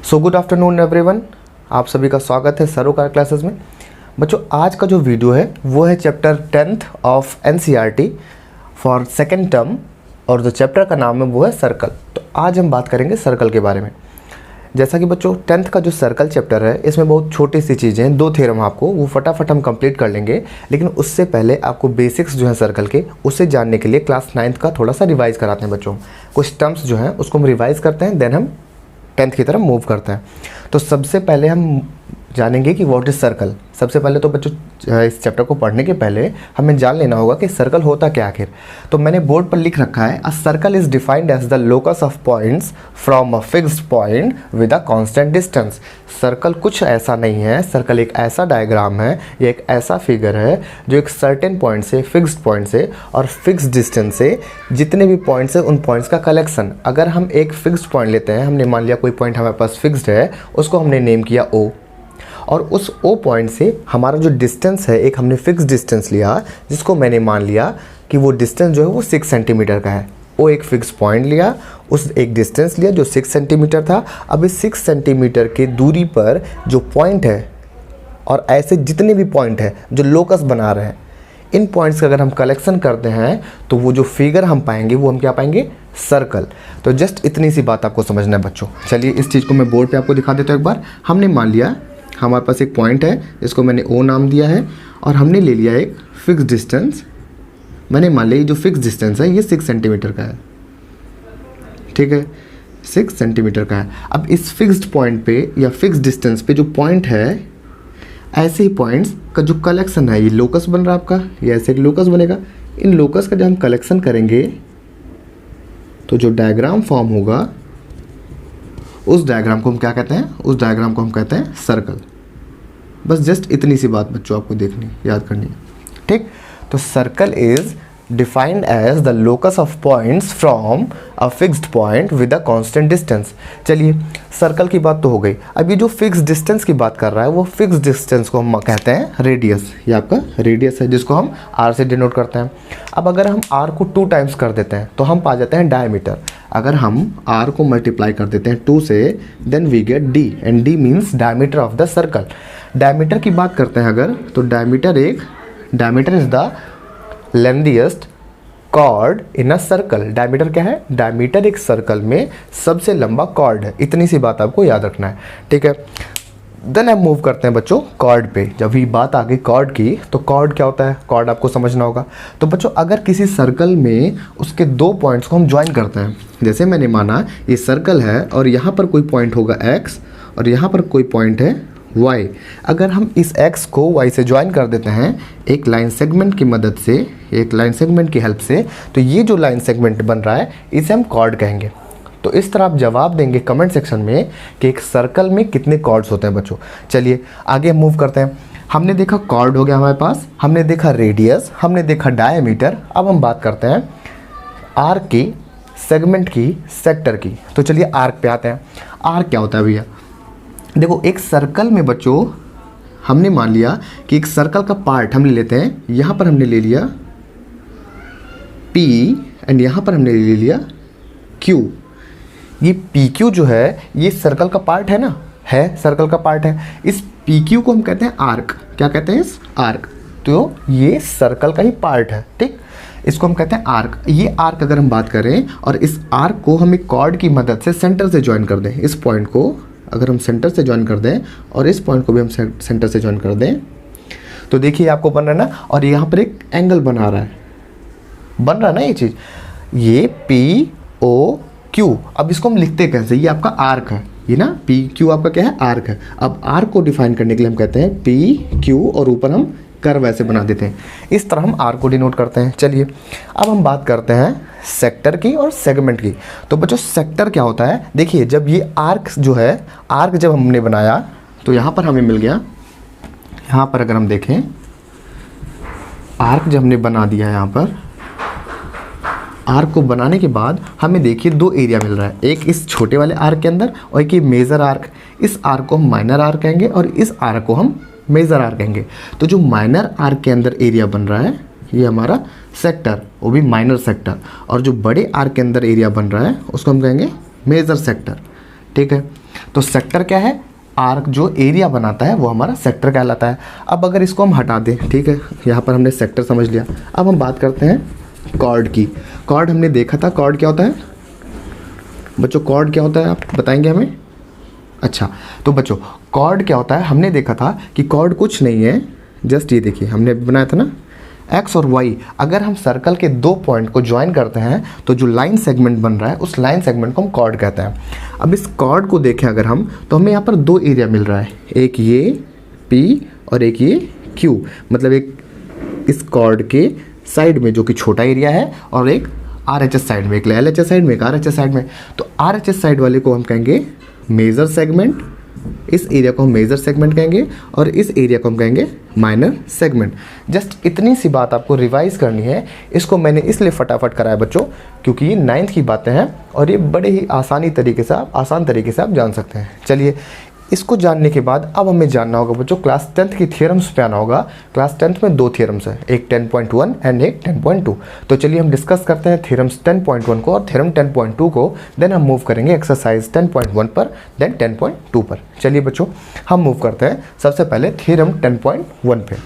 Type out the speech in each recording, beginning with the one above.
So good afternoon everyone, आप सभी का स्वागत है सरोकार क्लासेस में। बच्चों, आज का जो वीडियो है वो है chapter 10th of NCERT for second term और जो चैप्टर का नाम है वो है सर्कल। तो आज हम बात करेंगे सर्कल के बारे में। जैसा कि बच्चों 10th का जो सर्कल चैप्टर है इसमें बहुत छोटी सी चीज़ें हैं, 2 थ्योरम आपको वो फटाफट हम कंप्लीट कर लेंगे, लेकिन उससे पहले आपको बेसिक्स जो है सर्कल के उसे जानने के लिए क्लास 9th का थोड़ा सा रिवाइज कराते हैं बच्चों। कुछ टर्म्स जो हैं उसको हम रिवाइज करते हैं, देन हम 10th की तरफ मूव करते हैं। तो सबसे पहले हम जानेंगे कि व्हाट इज़ सर्कल। सबसे पहले तो बच्चों इस चैप्टर को पढ़ने के पहले हमें जान लेना होगा कि सर्कल होता क्या आखिर। तो मैंने बोर्ड पर लिख रखा है, a circle is defined as the locus of points from a fixed point with a constant distance. Circle कुछ ऐसा नहीं है, सर्कल एक ऐसा डायग्राम है, ये एक ऐसा फिगर है जो एक सर्टेन पॉइंट से, फिक्स्ड पॉइंट से और फिक्स्ड डिस्टेंस से जितने भी पॉइंट्स है उन पॉइंट्स का कलेक्शन। अगर हम एक फिक्स्ड पॉइंट लेते हैं, हमने मान लिया कोई पॉइंट हमारे पास फिक्स्ड है, उसको हमने नेम किया O, और उस O पॉइंट से हमारा जो डिस्टेंस है, एक हमने फिक्स डिस्टेंस लिया जिसको मैंने मान लिया कि वो डिस्टेंस जो है वो 6 सेंटीमीटर का है। वो एक फिक्स पॉइंट लिया, उस एक डिस्टेंस लिया जो 6 सेंटीमीटर था। अब इस 6 सेंटीमीटर के दूरी पर जो पॉइंट है और ऐसे जितने भी पॉइंट है जो लोकस बना रहे हैं, इन पॉइंट्स का अगर हम कलेक्शन करते हैं तो वो जो फिगर हम पाएंगे वो हम क्या पाएंगे, सर्कल। तो जस्ट इतनी सी बात आपको समझना है बच्चों। चलिए इस चीज़ को मैं बोर्ड पे आपको दिखा देता हूँ एक बार। हमने मान लिया हमारे पास एक पॉइंट है जिसको मैंने O नाम दिया है और हमने ले लिया एक फिक्स डिस्टेंस। मैंने मान लिया जो फिक्स डिस्टेंस है ये 6 सेंटीमीटर का है, ठीक है, 6 सेंटीमीटर का है। अब इस फिक्स्ड पॉइंट पे या फिक्स डिस्टेंस पे जो पॉइंट है, ऐसे ही पॉइंट्स का जो कलेक्शन है, ये लोकस बन रहा है आपका, ये ऐसे एक लोकस बनेगा। इन लोकस का जब हम कलेक्शन करेंगे तो जो डायग्राम फॉर्म होगा उस डायग्राम को हम क्या कहते हैं, उस डायग्राम को हम कहते हैं सर्कल। बस जस्ट इतनी सी बात बच्चों आपको देखनी, याद करनी है, ठीक। तो circle is defined as the locus of points from a fixed point with a constant distance. चलिए सर्कल की बात तो हो गई। अब ये जो फिक्स डिस्टेंस की बात कर रहा है वो फिक्स डिस्टेंस को हम कहते हैं रेडियस। ये आपका रेडियस है जिसको हम R से डिनोट करते हैं। अब अगर हम R को 2 टाइम्स कर देते हैं तो हम पा जाते हैं डायमीटर। अगर हम R को मल्टीप्लाई कर देते हैं 2 से, then we get D, and D means diameter of the circle. Diameter की बात करते हैं अगर, तो diameter is the lengthiest chord in a circle. Diameter क्या है, डायमीटर एक सर्कल में सबसे लंबा कॉर्ड है। इतनी सी बात आपको याद रखना है, ठीक है। देन हम मूव करते हैं बच्चों कॉर्ड पे। जब ये बात आ गई कॉर्ड की, तो कॉर्ड क्या होता है, कॉर्ड आपको समझना होगा। तो बच्चों अगर किसी सर्कल में उसके 2 पॉइंट्स को हम ज्वाइन करते हैं, जैसे मैंने माना ये सर्कल है और यहाँ पर कोई पॉइंट होगा x और यहाँ पर कोई पॉइंट है y। अगर हम इस x को y से ज्वाइन कर देते हैं एक लाइन सेगमेंट की मदद से, एक लाइन सेगमेंट की हेल्प से, तो ये जो लाइन सेगमेंट बन रहा है इसे हम कॉर्ड कहेंगे। तो इस तरह आप जवाब देंगे कमेंट सेक्शन में कि एक सर्कल में कितने कॉर्ड्स होते हैं बच्चों। चलिए आगे मूव करते हैं। हमने देखा कॉर्ड हो गया हमारे पास, हमने देखा रेडियस, हमने देखा डायमीटर। अब हम बात करते हैं आर्क की, सेगमेंट की, सेक्टर की। तो चलिए आर्क पे आते हैं। आर्क क्या होता है भैया, देखो एक सर्कल में बच्चों हमने मान लिया कि एक सर्कल का पार्ट हम ले लेते हैं। यहाँ पर हमने ले लिया P एंड यहाँ पर हमने ले लिया Q। ये PQ जो है ये सर्कल का पार्ट है ना, है सर्कल का पार्ट है। इस PQ को हम कहते हैं आर्क। क्या कहते हैं, इस आर्क। तो ये सर्कल का ही पार्ट है, ठीक। इसको हम कहते हैं आर्क। ये आर्क अगर हम बात करें और इस आर्क को हम एक कॉर्ड की मदद से सेंटर से ज्वाइन कर दें, इस पॉइंट को अगर हम सेंटर से ज्वाइन कर दें और इस पॉइंट को भी हम सेंटर से ज्वाइन कर दें, तो देखिए आपको बन रहा है ना, और यहाँ पर एक एंगल बन रहा है ना ये चीज़, ये POQ। अब इसको हम लिखते कैसे, ये आपका आर्क है, ये ना PQ आपका क्या है, आर्क है। अब आर्क को डिफाइन करने के लिए हम कहते हैं PQ और ऊपर हम कर्व ऐसे बना देते हैं। इस तरह हम आर्क को डिनोट करते हैं। चलिए अब हम बात करते हैं सेक्टर की और सेगमेंट की। तो बच्चों सेक्टर क्या होता है, देखिए जब ये आर्क जो है, आर्क जब हमने बनाया तो यहाँ पर हमें मिल गया, यहाँ पर अगर हम देखें आर्क जब हमने बना दिया, यहाँ पर आर्क को बनाने के बाद हमें देखिए 2 एरिया मिल रहा है, एक इस छोटे वाले आर्क के अंदर और एक ये मेजर आर्क। इस आर्क को हम माइनर आर्क कहेंगे और इस आर्क को हम मेजर आर्क कहेंगे। तो जो माइनर आर्क के अंदर एरिया बन रहा है ये हमारा सेक्टर, वो भी माइनर सेक्टर, और जो बड़े आर्क के अंदर एरिया बन रहा है उसको हम कहेंगे मेजर सेक्टर, ठीक है। तो सेक्टर क्या है, आर्क जो एरिया बनाता है वो हमारा सेक्टर कहलाता है। अब अगर इसको हम हटा दें, ठीक है, यहाँ पर हमने सेक्टर समझ लिया। अब हम बात करते हैं कॉर्ड की। कॉर्ड हमने देखा था, कॉर्ड क्या होता है बच्चों, कॉर्ड क्या होता है आप बताएंगे हमें? अच्छा, तो बच्चों कॉर्ड क्या होता है, हमने देखा था कि कॉर्ड कुछ नहीं है, जस्ट ये देखिए हमने बनाया था ना, एक्स और वाई, अगर हम सर्कल के दो पॉइंट को ज्वाइन करते हैं तो जो लाइन सेगमेंट बन रहा है उस लाइन सेगमेंट को हम कॉर्ड कहते हैं। अब इस कॉर्ड को देखें अगर हम, तो हमें यहाँ पर दो एरिया मिल रहा है, एक ये पी और एक ये क्यू, मतलब एक इस कॉर्ड के साइड में जो कि छोटा एरिया है और एक RHS साइड में, एक LHS साइड में, एक RHS साइड में। तो RHS साइड वाले को हम कहेंगे मेजर सेगमेंट, इस एरिया को हम मेजर सेगमेंट कहेंगे और इस एरिया को हम कहेंगे माइनर सेगमेंट। जस्ट इतनी सी बात आपको रिवाइज करनी है। इसको मैंने इसलिए फटाफट कराया बच्चों क्योंकि ये 9th की बातें हैं और ये बड़े ही आसान तरीके से आप जान सकते हैं। चलिए, इसको जानने के बाद अब हमें जानना होगा बच्चों, क्लास 10th की थ्योरम्स पे आना होगा। क्लास 10th में दो थ्योरम्स है, एक 10.1 एंड एक 10.2। तो चलिए हम डिस्कस करते हैं थ्योरम्स 10.1 को और थ्योरम 10.2 को, देन हम मूव करेंगे एक्सरसाइज 10.1 पर, देन 10.2 पर। चलिए बच्चों हम मूव करते हैं सबसे पहले थ्योरम 10.1 पे।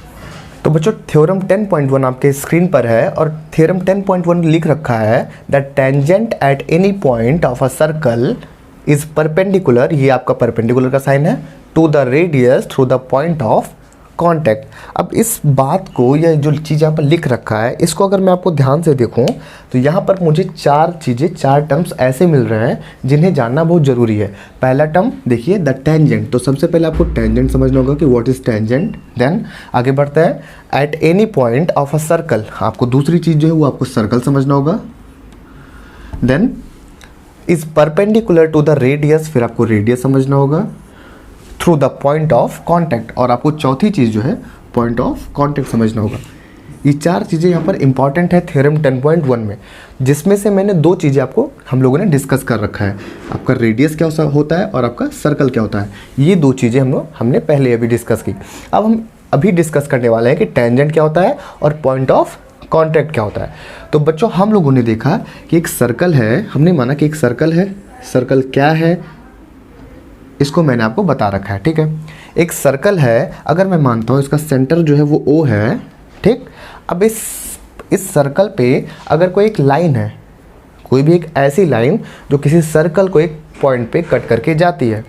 तो बच्चों थ्योरम 10.1 आपके स्क्रीन पर है और थ्योरम 10.1 लिख रखा है that tangent at any point of a circle is perpendicular, ये आपका परपेंडिकुलर का साइन है, to the radius through the point of contact. अब इस बात को, यह जो चीज़ यहाँ पर लिख रखा है, इसको अगर मैं आपको ध्यान से देखूँ तो यहाँ पर मुझे चार टर्म्स ऐसे मिल रहे हैं जिन्हें जानना बहुत ज़रूरी है। पहला टर्म देखिए द टेंजेंट, तो सबसे पहले आपको टेंजेंट समझना होगा कि व्हाट इज़ टेंजेंट। देन आगे बढ़ते हैं eight any point of a circle, आपको दूसरी चीज़ जो है वो आपको सर्कल समझना होगा। Then is perpendicular to the radius, फिर आपको रेडियस समझना होगा, through the point of contact, और आपको चौथी चीज़ जो है पॉइंट ऑफ कॉन्टैक्ट समझना होगा। ये चार चीज़ें यहाँ पर इंपॉर्टेंट है थ्योरम 10.1 में, जिसमें से मैंने दो चीज़ें आपको हम लोगों ने डिस्कस कर रखा है, आपका रेडियस क्या होता है और आपका सर्कल क्या होता है। ये दो चीज़ें हमने पहले अभी डिस्कस की। अब हम अभी डिस्कस करने वाले हैं कि टेंजेंट क्या होता है और पॉइंट ऑफ कॉन्टैक्ट क्या होता है। तो बच्चों हम लोगों ने देखा कि एक सर्कल है, हमने माना कि एक सर्कल है, सर्कल क्या है इसको मैंने आपको बता रखा है, ठीक है। एक सर्कल है, अगर मैं मानता हूँ इसका सेंटर जो है वो O है, ठीक। अब इस सर्कल पे अगर कोई एक लाइन है, कोई भी एक ऐसी लाइन जो किसी सर्कल को एक पॉइंट पे कट करके जाती है,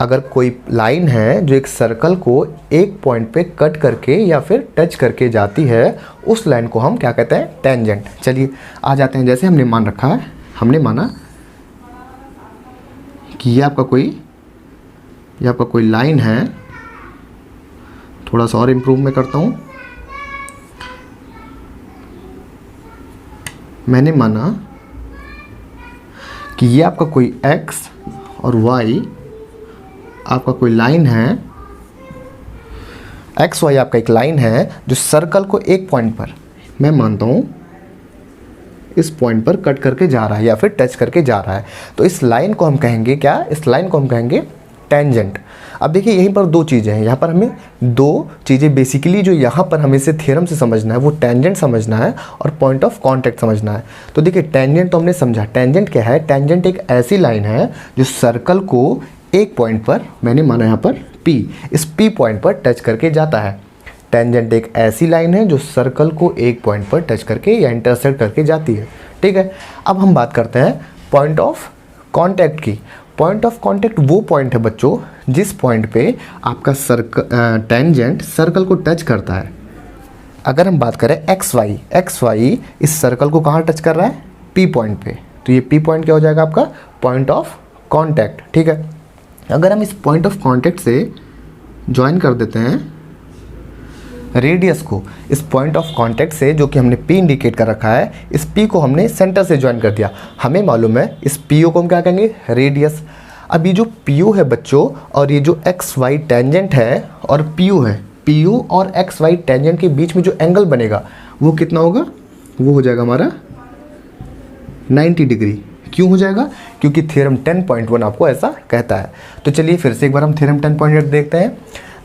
अगर कोई लाइन है जो एक सर्कल को एक पॉइंट पे कट करके या फिर टच करके जाती है, उस लाइन को हम क्या कहते हैं, टेंजेंट। चलिए आ जाते हैं, जैसे हमने मान रखा है, हमने माना कि ये आपका कोई लाइन है, थोड़ा सा और इम्प्रूव मैं करता हूँ। मैंने माना कि ये आपका कोई x और y आपका कोई लाइन है, एक्स वाई आपका एक लाइन है जो सर्कल को एक पॉइंट पर, मैं मानता हूँ इस पॉइंट पर कट करके जा रहा है या फिर टच करके जा रहा है। तो इस लाइन को हम कहेंगे क्या, इस लाइन को हम कहेंगे टेंजेंट। अब देखिए यहीं पर दो चीज़ें हैं, यहाँ पर हमें दो चीज़ें बेसिकली जो यहाँ पर हमें से थ्योरम से समझना है वो टेंजेंट समझना है और पॉइंट ऑफ कॉन्टैक्ट समझना है। तो देखिए टेंजेंट तो हमने समझा, टेंजेंट क्या है, टेंजेंट एक ऐसी लाइन है जो सर्कल को एक पॉइंट पर, मैंने माना यहाँ पर P, इस P पॉइंट पर टच करके जाता है। टेंजेंट एक ऐसी लाइन है जो सर्कल को एक पॉइंट पर टच करके या इंटरसेक्ट करके जाती है, ठीक है। अब हम बात करते हैं पॉइंट ऑफ कॉन्टैक्ट की। पॉइंट ऑफ कॉन्टैक्ट वो पॉइंट है बच्चों जिस पॉइंट पे आपका टेंजेंट सर्कल को टच करता है। अगर हम बात करें एक्स वाई इस सर्कल को कहाँ टच कर रहा है, P पॉइंट पे, तो ये P पॉइंट क्या हो जाएगा आपका, पॉइंट ऑफ कॉन्टैक्ट, ठीक है। अगर हम इस पॉइंट ऑफ कॉन्टैक्ट से ज्वाइन कर देते हैं रेडियस को, इस पॉइंट ऑफ कॉन्टैक्ट से जो कि हमने P इंडिकेट कर रखा है, इस P को हमने सेंटर से ज्वाइन कर दिया, हमें मालूम है इस PO को हम क्या कहेंगे, रेडियस। अब ये जो PO है बच्चों और ये जो XY टेंजेंट है और PO है, PO और XY टेंजेंट के बीच में जो एंगल बनेगा वो कितना होगा, वो हो जाएगा हमारा 90 डिग्री। क्यों हो जाएगा, क्योंकि थ्योरम 10.1 आपको ऐसा कहता है। तो चलिए फिर से एक बार हम थ्योरम 10.8 देखते हैं।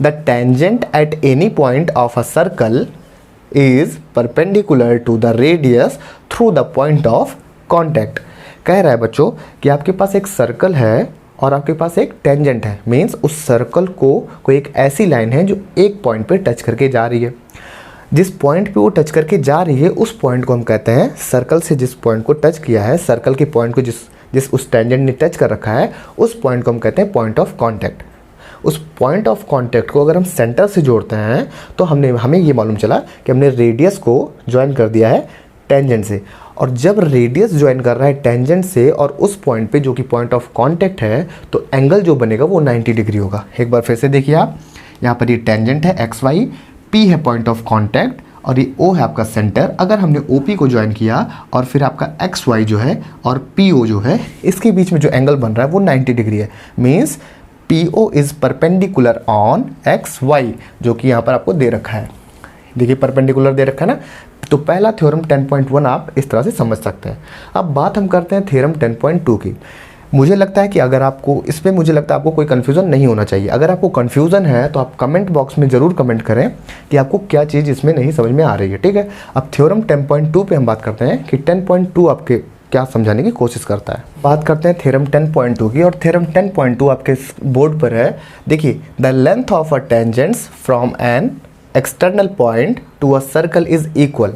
The tangent at any point of a circle is perpendicular to the radius through the point of contact. कह रहा है बच्चों कि आपके पास एक सर्कल है और आपके पास एक टेंजेंट है, मीन्स उस सर्कल को कोई एक ऐसी लाइन है जो एक पॉइंट पे टच करके जा रही है। जिस पॉइंट पे वो टच करके जा रही है उस पॉइंट को हम कहते हैं, सर्कल से जिस पॉइंट को टच किया है, सर्कल के पॉइंट को जिस उस टेंजेंट ने टच कर रखा है, उस पॉइंट को हम कहते हैं पॉइंट ऑफ कॉन्टैक्ट। उस पॉइंट ऑफ कॉन्टैक्ट को अगर हम सेंटर से जोड़ते हैं तो हमें ये मालूम चला कि हमने रेडियस को ज्वाइन कर दिया है टेंजेंट से। और जब रेडियस ज्वाइन कर रहा है टेंजेंट से और उस पॉइंट पे जो कि पॉइंट ऑफ कांटेक्ट है, तो एंगल जो बनेगा वो 90 डिग्री होगा। एक बार फिर से देखिए आप, यहाँ पर ये टेंजेंट है एक्स वाई, पी है पॉइंट ऑफ कांटेक्ट और ये ओ है आपका सेंटर। अगर हमने ओ पी को ज्वाइन किया और फिर आपका एक्स वाई जो है और पी ओ जो है, इसके बीच में जो एंगल बन रहा है वो 90 डिग्री है। Means P O is perpendicular on X Y, जो कि यहाँ पर आपको दे रखा है। देखिए परपेंडिकुलर दे रखा है ना। तो पहला थ्योरम 10.1 आप इस तरह से समझ सकते हैं। अब बात हम करते हैं थ्योरम 10.2 की। मुझे लगता है कि अगर आपको इस पर मुझे लगता है आपको कोई कन्फ्यूज़न नहीं होना चाहिए। अगर आपको कन्फ्यूज़न है तो आप कमेंट बॉक्स में ज़रूर कमेंट करें कि आपको क्या चीज़ इसमें नहीं समझ में आ रही है, ठीक है। अब थ्योरम 10.2 पे हम बात करते हैं कि 10.2 आपके क्या समझाने की कोशिश करता है। बात करते हैं थ्योरम 10.2 की, और थ्योरम 10.2 आपके बोर्ड पर है। देखिए, the length of a tangents from an external point to a circle is equal.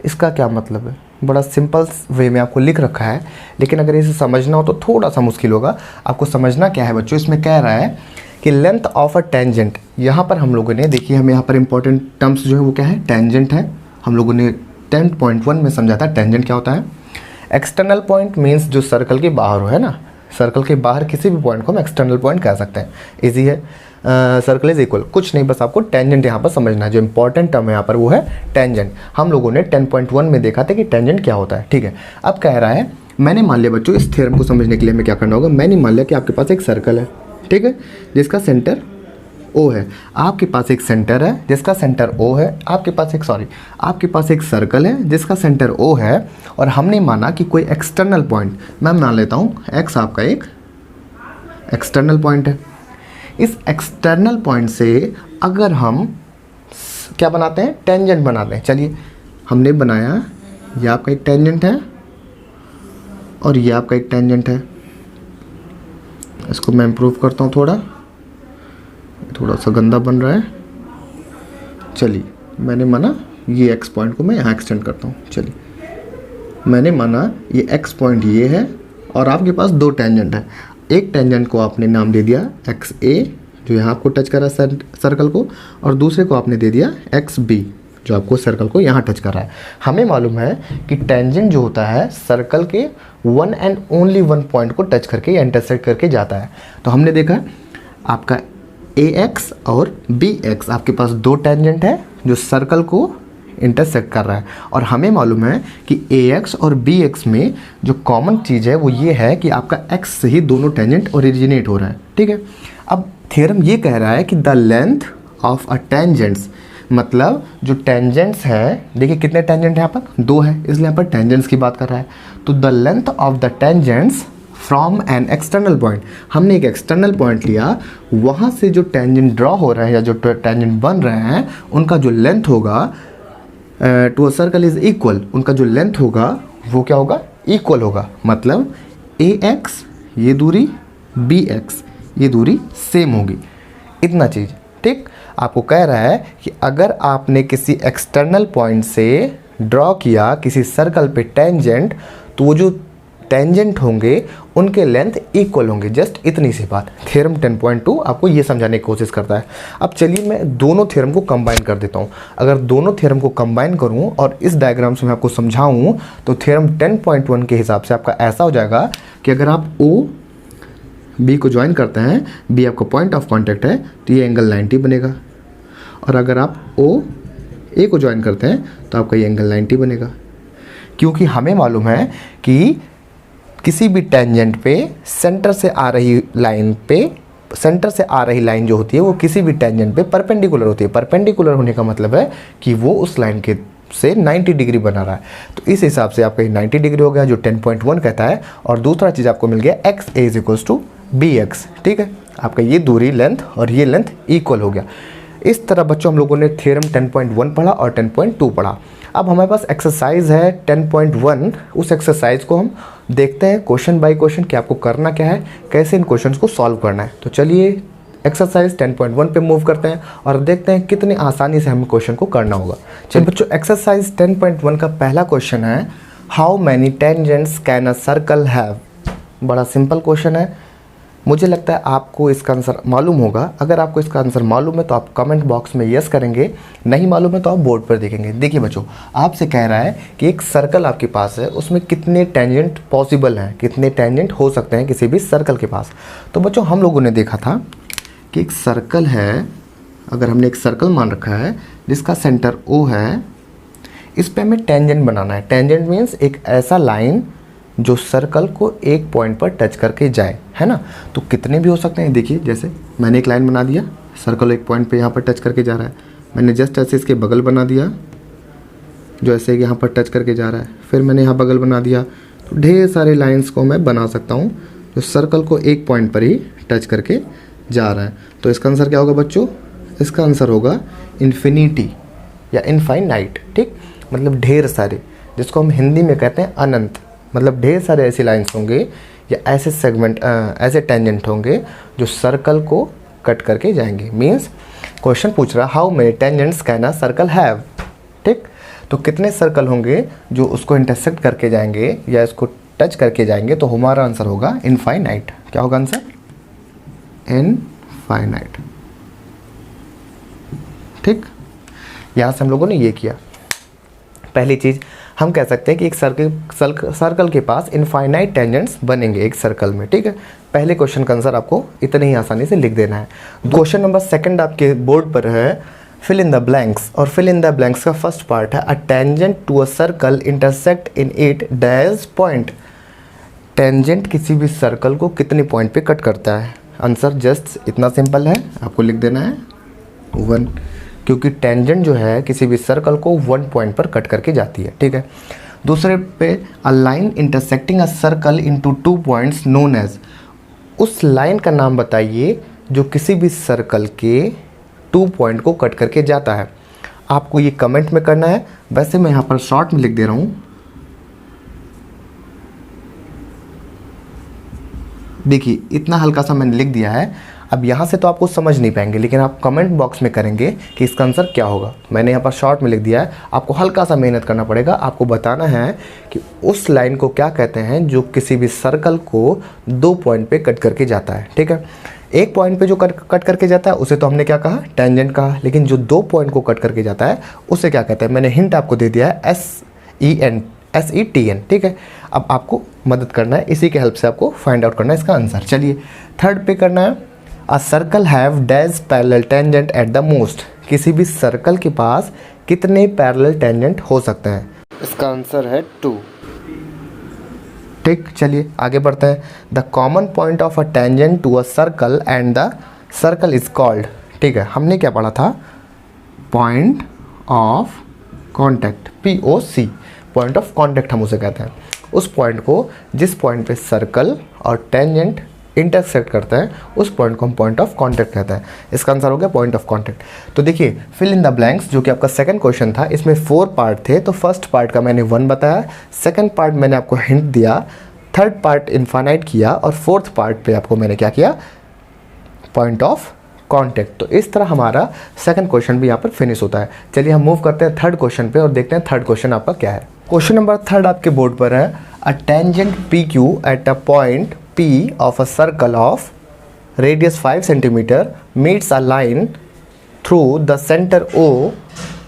इसका क्या मतलब है? बड़ा सिंपल वे में आपको लिख रखा है, लेकिन अगर इसे समझना हो तो थोड़ा सा मुश्किल होगा। आपको समझना क्या है बच्चों, इसमें कह रहा है कि लेंथ ऑफ अ टेंजेंट। यहाँ पर हम लोगों ने देखिए, हमें यहाँ पर इंपॉर्टेंट टर्म्स जो है वो क्या है, टेंजेंट है। हम लोगों ने 10.1 में समझा था टेंजेंट क्या होता है। एक्सटर्नल पॉइंट मीन्स जो सर्कल के बाहर हो, है ना। सर्कल के बाहर किसी भी पॉइंट को हम एक्सटर्नल पॉइंट कह सकते हैं। इजी है। सर्कल इज इक्वल, कुछ नहीं, बस आपको टेंजेंट यहाँ पर समझना है। जो इंपॉर्टेंट टर्म है यहाँ पर वो है टेंजेंट। हम लोगों ने 10.1 में देखा था कि टेंजेंट क्या होता है, ठीक है। अब कह रहा है, मैंने मान लिया बच्चों, इस थ्योरम को समझने के लिए हमें क्या करना होगा। मैंने मान लिया कि आपके पास एक सर्कल है, ठीक है, जिसका सेंटर ओ है। आपके पास एक सेंटर है जिसका सेंटर ओ है। आपके पास एक सर्कल है जिसका सेंटर ओ है। और हमने माना कि कोई एक्सटर्नल पॉइंट, मैं मान लेता हूँ एक्स आपका एक एक्सटर्नल पॉइंट है। इस एक्सटर्नल पॉइंट से अगर हम क्या बनाते हैं, टेंजेंट बनाते हैं। चलिए, हमने बनाया, ये आपका एक टेंजेंट है और ये आपका एक टेंजेंट है। इसको मैं इम्प्रूव करता हूँ, थोड़ा सा गंदा बन रहा है। चलिए, मैंने माना ये एक्स पॉइंट को मैं यहाँ एक्सटेंड करता हूँ। चलिए, मैंने माना ये एक्स पॉइंट ये है और आपके पास दो टेंजेंट है। एक टेंजेंट को आपने नाम दे दिया एक्स ए, जो यहाँ आपको टच कर रहा है सर्कल को, और दूसरे को आपने दे दिया एक्स बी, जो आपको सर्कल को यहाँ टच कर रहा है। हमें मालूम है कि टेंजेंट जो होता है सर्कल के one and only one point को टच करके या इंटरसेक्ट करके जाता है। तो हमने देखा आपका ए एक्स और बी एक्स, आपके पास दो टेंजेंट है जो सर्कल को इंटरसेक्ट कर रहा है। और हमें मालूम है कि ए एक्स और बी एक्स में जो कॉमन चीज़ है वो ये है कि आपका एक्स से ही दोनों टेंजेंट ओरिजिनेट हो रहा है, ठीक है। अब थ्योरम ये कह रहा है कि the length of a tangents, मतलब जो टेंजेंट्स है, देखिए कितने टेंजेंट हैं यहाँ पर, दो है, इसलिए यहाँ पर टेंजेंट्स की बात कर रहा है। तो the length of the tangents from an external point, हमने एक एक्सटर्नल पॉइंट लिया, वहाँ से जो टेंजेंट ड्रॉ हो रहा है या जो टेंजेंट बन रहे हैं उनका जो लेंथ होगा to a circle is equal, उनका जो लेंथ होगा वो क्या होगा, इक्वल होगा। मतलब ए एक्स ये दूरी, बी एक्स ये दूरी सेम होगी, इतना चीज़, ठीक। आपको कह रहा है कि अगर आपने किसी एक्सटर्नल पॉइंट से ड्रॉ किया किसी सर्कल पे टेंजेंट, तो वो जो टेंजेंट होंगे उनके लेंथ इक्वल होंगे। जस्ट इतनी सी बात। थ्योरम 10.2 आपको ये समझाने की कोशिश करता है। अब चलिए मैं दोनों थ्योरम को कंबाइन कर देता हूँ। अगर दोनों थ्योरम को कंबाइन करूँ और इस डायग्राम से मैं आपको समझाऊँ तो थ्योरम 10.1 के हिसाब से आपका ऐसा हो जाएगा कि अगर आप ओ बी को ज्वाइन करते हैं, बी आपका पॉइंट ऑफ कॉन्टैक्ट है, तो ये एंगल 90 बनेगा। और अगर आप ओ ए को ज्वाइन करते हैं तो आपका ये एंगल 90 बनेगा। क्योंकि हमें मालूम है कि किसी भी टेंजेंट पे सेंटर से आ रही लाइन जो होती है वो किसी भी टेंजेंट पे परपेंडिकुलर होती है। परपेंडिकुलर होने का मतलब है कि वो उस लाइन के से 90 डिग्री बना रहा है। तो इस हिसाब से आपका 90 डिग्री हो गया जो 10.1 कहता है। और दूसरा चीज़ आपको मिल गया X A is equals to B X, ठीक है। आपका ये दूरी लेंथ और ये लेंथ इक्वल हो गया। इस तरह बच्चों हम लोगों ने थ्योरम 10.1 पढ़ा और 10.2 पढ़ा। अब हमारे पास एक्सरसाइज है 10.1, उस एक्सरसाइज को हम देखते हैं क्वेश्चन बाय क्वेश्चन कि आपको करना क्या है, कैसे इन क्वेश्चंस को सॉल्व करना है। तो चलिए एक्सरसाइज 10.1 पे मूव करते हैं और देखते हैं कितनी आसानी से हमें क्वेश्चन को करना होगा। चलिए बच्चों, एक्सरसाइज 10.1 का पहला क्वेश्चन है, how many tangents can a circle have. बड़ा सिंपल क्वेश्चन है, मुझे लगता है आपको इसका आंसर मालूम होगा। अगर आपको इसका आंसर मालूम है तो आप कमेंट बॉक्स में यस करेंगे, नहीं मालूम है तो आप बोर्ड पर देखेंगे। देखिए बच्चों, आपसे कह रहा है कि एक सर्कल आपके पास है, उसमें कितने टेंजेंट पॉसिबल हैं, कितने टेंजेंट हो सकते हैं किसी भी सर्कल के पास। तो बच्चों, हम लोगों ने देखा था कि एक सर्कल है, अगर हमने एक सर्कल मान रखा है जिसका सेंटर O है, इस पे हमें टेंजेंट बनाना है। टेंजेंट मीन्स एक ऐसा लाइन जो सर्कल को एक पॉइंट पर टच करके जाए, है ना। तो कितने भी हो सकते हैं। देखिए, जैसे मैंने एक लाइन बना दिया, सर्कल एक पॉइंट पे यहाँ पर टच करके जा रहा है, मैंने जस्ट ऐसे इसके बगल बना दिया जो ऐसे यहाँ पर टच करके जा रहा है, फिर मैंने यहाँ बगल बना दिया। तो ढेर सारे लाइन्स को मैं बना सकता हूँ जो सर्कल को एक पॉइंट पर ही टच करके जा रहा है। तो इसका आंसर क्या होगा बच्चों? इसका आंसर होगा इन्फिनिटी या इनफाइनाइट। ठीक, मतलब ढेर सारे, जिसको हम हिंदी में कहते हैं अनंत। मतलब ढेर सारे ऐसी लाइन्स होंगे या ऐसे सेगमेंट, ऐसे टेंजेंट होंगे जो सर्कल को कट करके जाएंगे। मीन्स क्वेश्चन पूछ रहा how many tangents can a circle have. ठीक, तो कितने सर्कल होंगे जो उसको इंटरसेक्ट करके जाएंगे या इसको टच करके जाएंगे। तो हमारा आंसर होगा इनफाइनाइट। क्या होगा आंसर? इनफाइनाइट। ठीक, यहाँ से हम लोगों ने ये किया। पहली चीज़ हम कह सकते हैं कि एक सर्कल के पास इनफाइनाइट टेंजेंट्स बनेंगे एक सर्कल में। ठीक है, पहले क्वेश्चन का आंसर आपको इतने ही आसानी से लिख देना है। क्वेश्चन नंबर 2 आपके बोर्ड पर है, फिल इन द ब्लैंक्स। और फिल इन द ब्लैंक्स का फर्स्ट पार्ट है, a tangent to a circle intersect in 8 dash point. Tangent किसी भी सर्कल को कितने पॉइंट पे कट करता है? आंसर जस्ट इतना सिंपल है, आपको लिख देना है 1, क्योंकि टेंजेंट जो है किसी भी सर्कल को 1 पॉइंट पर कट करके जाती है। ठीक है, दूसरे पे, a line intersecting a circle into 2 points known as. उस लाइन का नाम बताइए जो किसी भी सर्कल के 2 पॉइंट को कट करके जाता है। आपको ये कमेंट में करना है, वैसे मैं यहाँ पर शॉर्ट में लिख दे रहा हूँ। देखिए, इतना हल्का सा मैंने लिख दिया है। अब यहाँ से तो आपको समझ नहीं पाएंगे, लेकिन आप कमेंट बॉक्स में करेंगे कि इसका आंसर क्या होगा। मैंने यहाँ पर शॉर्ट में लिख दिया है, आपको हल्का सा मेहनत करना पड़ेगा। आपको बताना है कि उस लाइन को क्या कहते हैं जो किसी भी सर्कल को 2 पॉइंट पे कट करके जाता है। ठीक है, एक पॉइंट पे जो कट करके जाता है उसे तो हमने क्या कहा? टेंजेंट कहा। लेकिन जो 2 पॉइंट को कट करके जाता है उसे क्या कहते हैं? मैंने हिंट आपको दे दिया है, SETN। ठीक है, अब आपको मदद करना है, इसी के हेल्प से आपको फाइंड आउट करना है इसका आंसर। चलिए, 3rd पे करना है, a circle have dash parallel tangent at the most. किसी भी सर्कल के पास कितने पैरेलल टेंजेंट हो सकते हैं? इसका आंसर है 2। ठीक, चलिए आगे बढ़ते हैं। The common point of a tangent to a circle and the circle is called. ठीक है, हमने क्या पढ़ा था? Point of contact, POC, point of contact हम उसे कहते हैं। उस पॉइंट को, जिस पॉइंट पे सर्कल और टेंजेंट इंटरसेक्ट करता है, उस पॉइंट को हम पॉइंट ऑफ कॉन्टैक्ट कहते हैं। इसका आंसर हो गया पॉइंट ऑफ कॉन्टैक्ट। तो देखिए, फिल इन द ब्लैंक्स जो कि आपका 2nd क्वेश्चन था, इसमें 4 पार्ट थे। तो फर्स्ट पार्ट का मैंने 1 बताया, 2nd पार्ट मैंने आपको हिंट दिया, 3rd पार्ट इनफाइनाइट किया और 4th पार्ट पे आपको मैंने क्या किया? Point of contact. तो इस तरह हमारा 2nd क्वेश्चन भी यहाँ पर फिनिश होता है। चलिए हम मूव करते हैं 3rd क्वेश्चन पे और देखते हैं 3rd क्वेश्चन आपका क्या है। क्वेश्चन नंबर 3 आपके बोर्ड पर है, a tangent PQ at a point P of a circle of radius 5 cm meets a line through the center O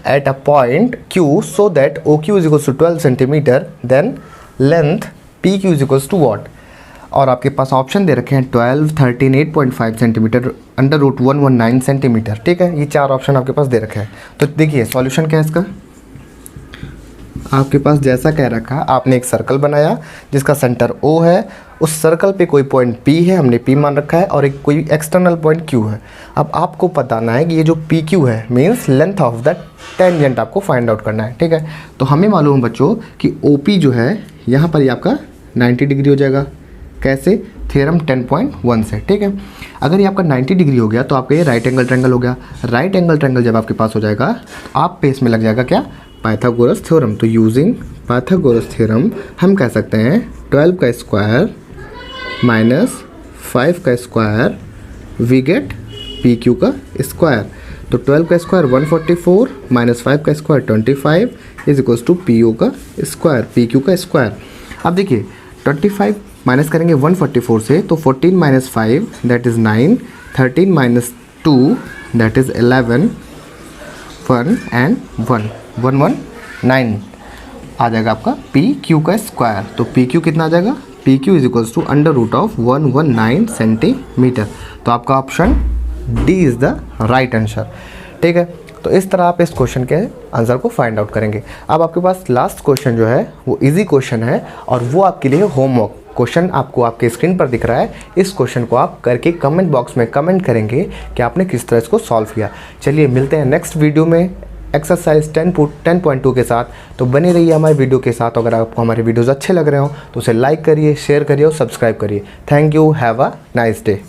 at a point Q so that OQ is equals to 12 cm, then length PQ is equals to what? और आपके पास option दे रखे हैं 12, 13, 8.5 centimetre, √119 centimetre. ठीक है, ये 4 option आपके पास दे रखे हैं। तो देखिए सॉल्यूशन क्या है इसका। आपके पास जैसा कह रखा, आपने एक सर्कल बनाया जिसका सेंटर O है, उस सर्कल पे कोई पॉइंट P है, हमने P मान रखा है, और एक कोई एक्सटर्नल पॉइंट Q है। अब आपको बताना है कि ये जो PQ है means length of the tangent आपको फाइंड आउट करना है। ठीक है, तो हमें मालूम है बच्चों कि OP जो है यहाँ पर ये आपका 90 डिग्री हो जाएगा। कैसे? थ्योरम 10.1 से। ठीक है, अगर ये आपका 90 डिग्री हो गया तो आपका ये राइट एंगल ट्रायंगल हो गया। राइट एंगल ट्रायंगल जब आपके पास हो जाएगा तो आप पे इसमें लग जाएगा क्या? Pythagoras theorem. तो यूजिंग पाइथागोरस थ्योरम हम कह सकते हैं 12 का स्क्वायर माइनस 5 का square we get P Q का स्क्वायर। तो 12 का स्क्वायर 144 माइनस 5 का square 25 is equals to P U का स्क्वायर, पी क्यू का स्क्वायर। अब देखिए 25 माइनस करेंगे 144 से, तो 14 minus 5 that is 9, 13 minus 2 that is 11, 1 and 1 119 आ जाएगा आपका पी क्यू का स्क्वायर। तो पी क्यू कितना आ जाएगा, P Q is equals to under root of 119 centimetre. तो आपका option D is the right answer. ठीक है, तो इस तरह आप इस क्वेश्चन के आंसर को फाइंड आउट करेंगे। अब आपके पास लास्ट क्वेश्चन जो है वो इजी क्वेश्चन है और वो आपके लिए होमवर्क क्वेश्चन आपको आपके स्क्रीन पर दिख रहा है। इस क्वेश्चन को आप करके कमेंट बॉक्स में कमेंट करेंगे कि आपने किस तरह इसको सॉल्व किया। चलिए मिलते हैं नेक्स्ट वीडियो में एक्सरसाइज 10.2 के साथ। तो बने रहिए हमारे वीडियो के साथ। अगर आपको हमारे वीडियोज़ अच्छे लग रहे हो तो उसे लाइक करिए, शेयर करिए और सब्सक्राइब करिए। Thank you, have a nice day.